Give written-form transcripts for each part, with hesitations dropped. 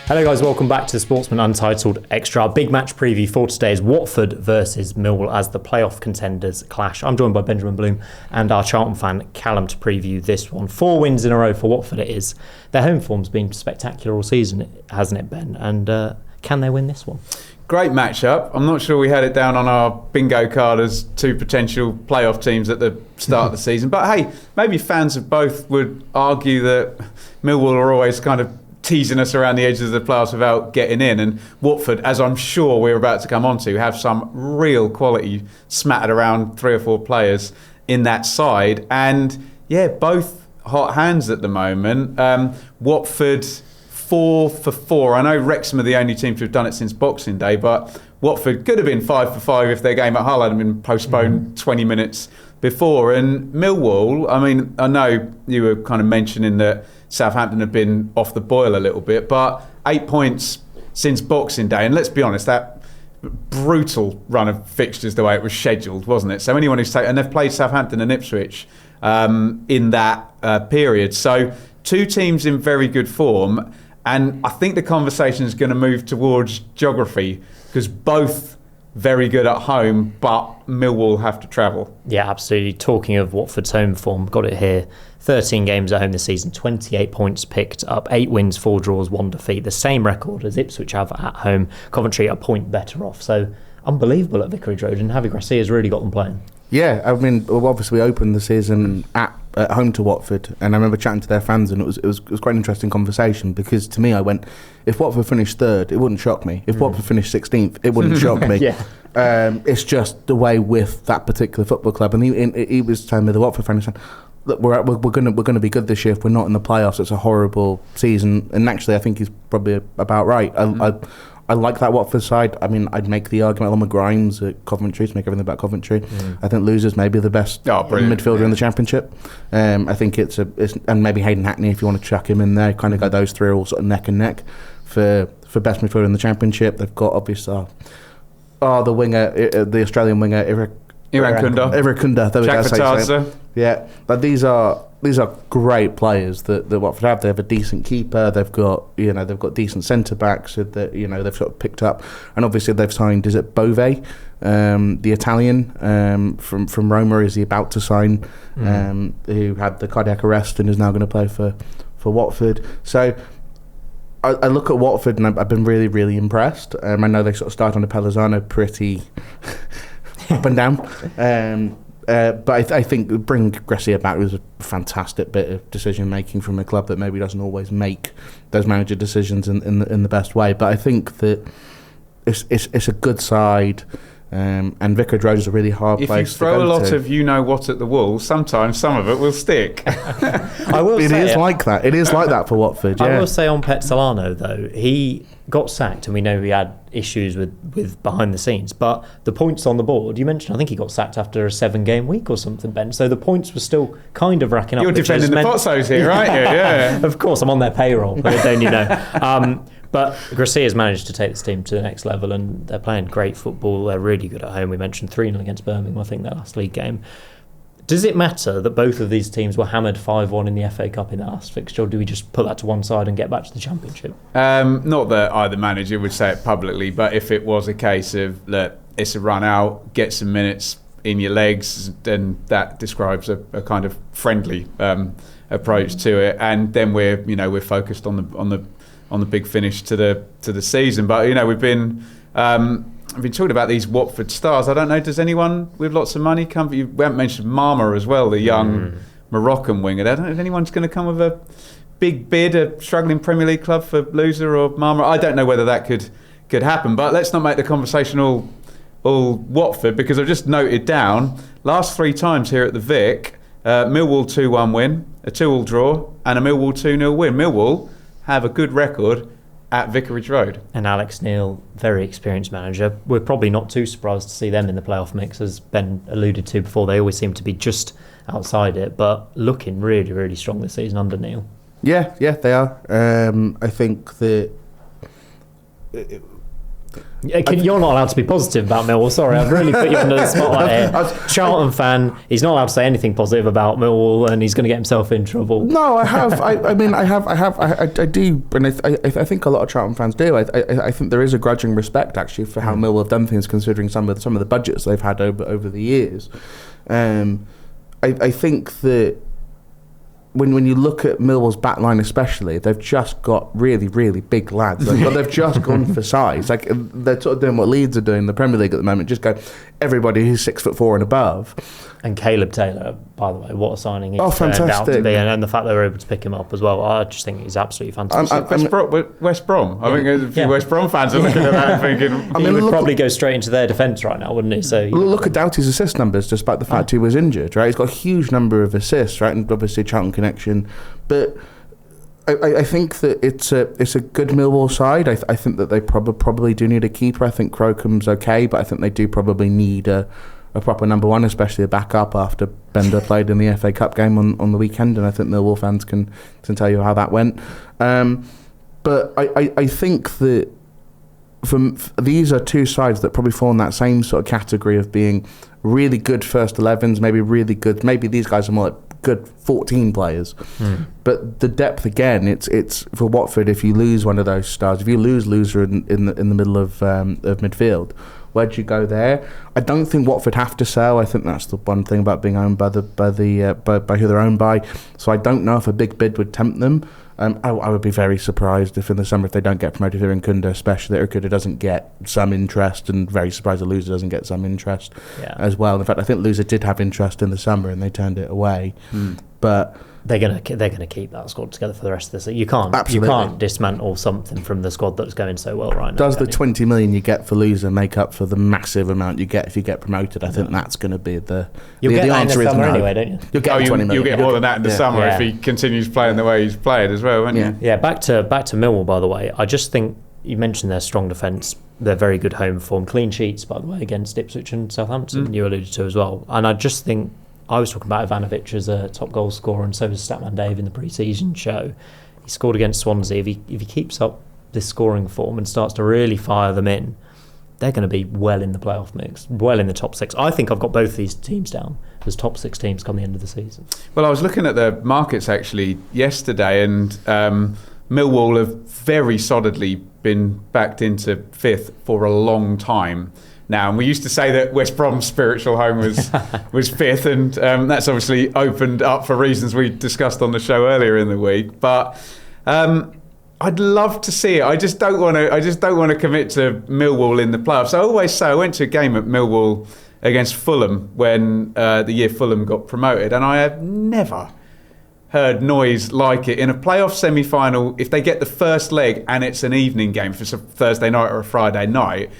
Hello guys, welcome back to the Sportsman Untitled Extra. Our big match preview for today is Watford versus Millwall as the playoff contenders clash. I'm joined by Benjamin Bloom and our Charlton fan Callum to preview this one. 4 wins in a row for Watford it is. Their home form's been spectacular all season, hasn't it, Ben? And can they win this one? Great matchup. I'm not sure we had it down on our bingo card as 2 potential playoff teams at the start of the season. But hey, maybe fans of both would argue that Millwall are always kind of teasing us around the edges of the playoffs without getting in, and Watford, as I'm sure we're about to come on to, have some real quality smattered around 3 or 4 players in that side, and yeah, both hot hands at the moment. Watford 4 for 4. I know Wrexham are the only team to have done it since Boxing Day, but Watford could have been 5 for 5 if their game at Hull had been postponed 20 minutes before. And Millwall, I mean, I know you were kind of mentioning that Southampton have been off the boil a little bit, but 8 points since Boxing Day, and let's be honest, that brutal run of fixtures the way it was scheduled, wasn't it? So anyone who's taken, and they've played Southampton and Ipswich in that period. So 2 teams in very good form, and I think the conversation is going to move towards geography because both very good at home, but Millwall have to travel. Yeah, absolutely. Talking of Watford's home form, got it here. 13 games at home this season, 28 points picked up, 8 wins, 4 draws, 1 defeat. The same record as Ipswich have at home. Coventry a point better off. So unbelievable at Vicarage Road, and Javi Gracia's really got them playing. Yeah, I mean, obviously we opened the season at home to Watford, and I remember chatting to their fans, and it was quite an interesting conversation, because to me I went, if Watford finished 3rd, it wouldn't shock me. If Watford finished 16th, it wouldn't shock me. Yeah. It's just the way with that particular football club, and he was telling me, the Watford fan, saying, look, we're going to be good this year. If we're not in the playoffs, it's a horrible season. And actually, I think he's probably about right. I like that Watford side. I mean, I'd make the argument along with Grimes at Coventry to make everything about Coventry. I think Losers maybe the best midfielder in the Championship. I think it's and maybe Hayden Hackney if you want to chuck him in there. Kind of got those 3 all sort of neck and neck for best midfielder in the Championship. They've got obviously the winger, the Australian winger Irakunda. There we go. Yeah, but these are great players that Watford have. They have a decent keeper. They've got decent centre backs that they've sort of picked up, and obviously they've signed. Is it Bove, the Italian from Roma? Is he about to sign? Who had the cardiac arrest and is now going to play for Watford. So I look at Watford and I've been really, really impressed. I know they sort of start on the Pellegrino pretty up and down. But I think bringing Gracia back was a fantastic bit of decision making from a club that maybe doesn't always make those manager decisions in the best way. But I think that it's a good side, and Vicarage Road is a really hard place to go to. If you throw a lot of you-know-what at the wall, sometimes some of it will stick. It is like that for Watford, yeah. I will say on Petzolano, though, he got sacked, and we know he had issues with behind the scenes, but the points on the board, you mentioned, I think he got sacked after a 7-game week or something, Ben, so the points were still kind of racking up. You're defending the Pozzos here, aren't you? Yeah. Of course, I'm on their payroll, don't you know. But Gracia's managed to take this team to the next level, and they're playing great football. They're really good at home. We mentioned 3-0 against Birmingham, I think, their last league game. Does it matter that both of these teams were hammered 5-1 in the FA Cup in that last fixture, or do we just put that to one side and get back to the Championship? Not that either manager would say it publicly, but if it was a case of that it's a run out, get some minutes in your legs, then that describes a kind of friendly approach to it. And then we're focused on the big finish to the season. But we've been talking about these Watford stars. I don't know, does anyone with lots of money come? You haven't mentioned Marma as well, the young Moroccan winger. I don't know if anyone's going to come with a big bid, a struggling Premier League club for Loser or Marma. I don't know whether that could happen, but let's not make the conversation all Watford, because I've just noted down last 3 times here at the Vic, Millwall 2-1 win, a 2-2 draw, and a Millwall 2-0 win. Millwall have a good record at Vicarage Road. And Alex Neil, very experienced manager. We're probably not too surprised to see them in the playoff mix, as Ben alluded to before. They always seem to be just outside it, but looking really, really strong this season under Neil. Yeah, they are. I think that You're not allowed to be positive about Millwall. Sorry, I've really put you under the spotlight here. Charlton fan, he's not allowed to say anything positive about Millwall, and he's going to get himself in trouble. No, I have. I do, and I think a lot of Charlton fans do. I think there is a grudging respect actually for how Millwall have done things, considering some of the budgets they've had over the years. I think that when you look at Millwall's back line especially, they've just got really, really big lads. They've just gone for size. Like, they're sort of doing what Leeds are doing in the Premier League at the moment, just go everybody who's 6'4" and above. And Caleb Taylor, by the way, what a signing he's fantastic. out to be, and the fact they were able to pick him up as well, I just think he's absolutely fantastic. West Brom. I think there's a few West Brom fans are looking at that and thinking... he would probably go straight into their defence right now, wouldn't he? So look at Doughty's assist numbers, despite the fact he was injured, right? He's got a huge number of assists, right? And obviously Charlton connection. But I think that it's a good Millwall side. I think that they probably do need a keeper. I think Crocombe's okay, but I think they do probably need a proper number one, especially a backup after Bender played in the FA Cup game on the weekend, and I think Millwall fans can tell you how that went. But I think that these are two sides that probably fall in that same sort of category of being really good first 11s, maybe really good. Maybe these guys are more like good 14 players, but the depth again. It's for Watford. If you lose one of those stars, if you lose Loser in the middle of midfield, where'd you go there? I don't think Watford have to sell. I think that's the one thing about being owned by who they're owned by. So I don't know if a big bid would tempt them. I would be very surprised if in the summer, if they don't get promoted here in Kunda, especially, or Kunda doesn't get some interest, and very surprised the Loser doesn't get some interest as well. In fact, I think Loser did have interest in the summer and they turned it away. But they're gonna keep that squad together for the rest of the season. You can't dismantle something from the squad that's going so well right now. Does the 20 million you get for Loser make up for the massive amount you get if you get promoted? I think that's going to be the answer. Is no. Anyway, don't you? You'll get 20 million. You'll get more than that in the summer if he continues playing the way he's played as well, won't you? Yeah. Back to Millwall, by the way. I just think you mentioned their strong defence. They're very good home form, clean sheets, by the way, against Ipswich and Southampton. You alluded to as well, and I just think. I was talking about Ivanovic as a top goal scorer, and so was Statman Dave in the pre-season show. He scored against Swansea. If he keeps up this scoring form and starts to really fire them in, they're going to be well in the playoff mix, well in the top six. I think I've got both these teams down as top six teams come the end of the season. Well, I was looking at the markets actually yesterday, and Millwall have very solidly been backed into fifth for a long time now, and we used to say that West Brom's spiritual home was fifth, and that's obviously opened up for reasons we discussed on the show earlier in the week. But I'd love to see it. I just don't want to commit to Millwall in the playoffs. I always say I went to a game at Millwall against Fulham when the year Fulham got promoted, and I have never heard noise like it in a playoff semi-final. If they get the first leg and it's an evening game, if it's a Thursday night or a Friday night,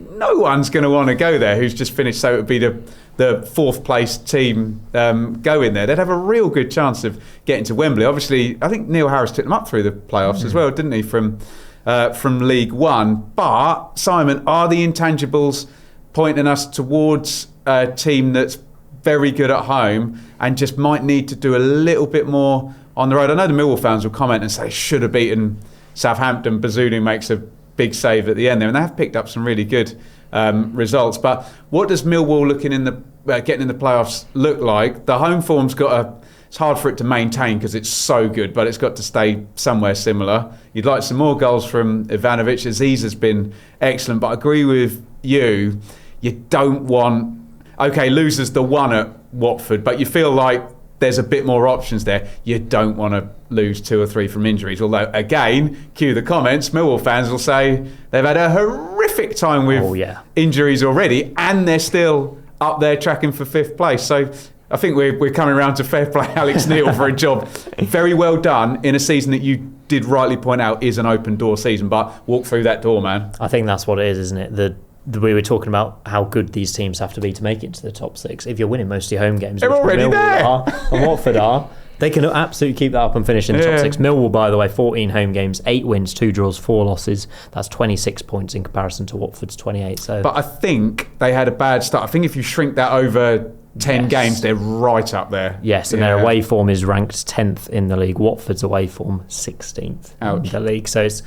no one's going to want to go there who's just finished, so it would be the fourth place team going there. They'd have a real good chance of getting to Wembley. Obviously, I think Neil Harris took them up through the playoffs as well, didn't he, from League One. But, Simon, are the intangibles pointing us towards a team that's very good at home and just might need to do a little bit more on the road? I know the Millwall fans will comment and say, should have beaten Southampton. Bazunu makes a big save at the end there, and they have picked up some really good results. But what does Millwall getting in the playoffs look like? The home form's it's hard for it to maintain because it's so good, but it's got to stay somewhere similar. You'd like some more goals from Ivanovic. Aziz has been excellent, but I agree with you. You don't want... Okay, Loser's the one at Watford, but you feel like there's a bit more options there. You don't want to lose 2 or 3 from injuries. Although, again, cue the comments, Millwall fans will say they've had a horrific time with injuries already, and they're still up there tracking for 5th place. So I think we're coming around to fair play Alex Neil for a job very well done in a season that you did rightly point out is an open door season. But walk through that door, man. I think that's what it is, isn't it? We were talking about how good these teams have to be to make it into the top 6. If you're winning most of your home games, they're already there, and Watford are, they can absolutely keep that up and finish in the top 6. Millwall, by the way, 14 home games, 8 wins, 2 draws, 4 losses. That's 26 points in comparison to Watford's 28. So, but I think they had a bad start. I think if you shrink that over 10 games, they're right up there. Yes, and their away form is ranked 10th in the league. Watford's away form 16th in the league. So it's,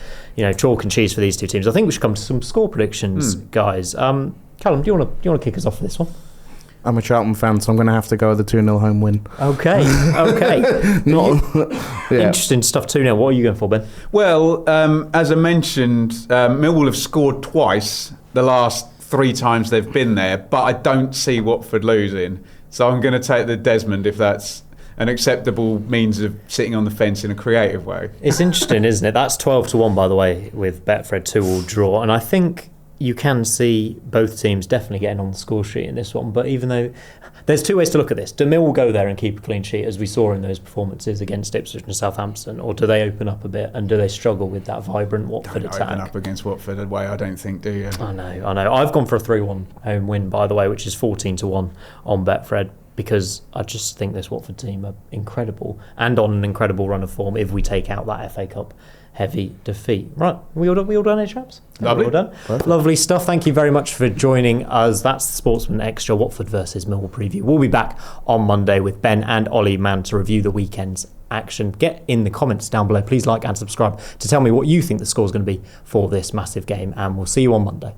chalk and cheese for these two teams. I think we should come to some score predictions, guys. Callum, do you want to kick us off for this one? I'm a Charlton fan, so I'm going to have to go with the 2-0 home win. Okay. Interesting stuff, 2-0. What are you going for, Ben? Well, as I mentioned, Millwall have scored twice the last 3 times they've been there, but I don't see Watford losing. So I'm going to take the Desmond if that's an acceptable means of sitting on the fence in a creative way. It's interesting, isn't it? That's 12-1, by the way, with Betfred 2-all draw. And I think you can see both teams definitely getting on the score sheet in this one. But even though there's 2 ways to look at this. Do Millwall go there and keep a clean sheet, as we saw in those performances against Ipswich and Southampton, or do they open up a bit and do they struggle with that vibrant Watford attack? Open up against Watford away, I don't think, do you? I know. I've gone for a 3-1 home win, by the way, which is 14-1 on Betfred, because I just think this Watford team are incredible and on an incredible run of form if we take out that FA Cup heavy defeat. Right, we all done, chaps? Lovely. We all done? Lovely stuff. Thank you very much for joining us. That's the Sportsman Extra Watford versus Millwall preview. We'll be back on Monday with Ben and Ollie Mann to review the weekend's action. Get in the comments down below. Please like and subscribe to tell me what you think the score is going to be for this massive game, and we'll see you on Monday.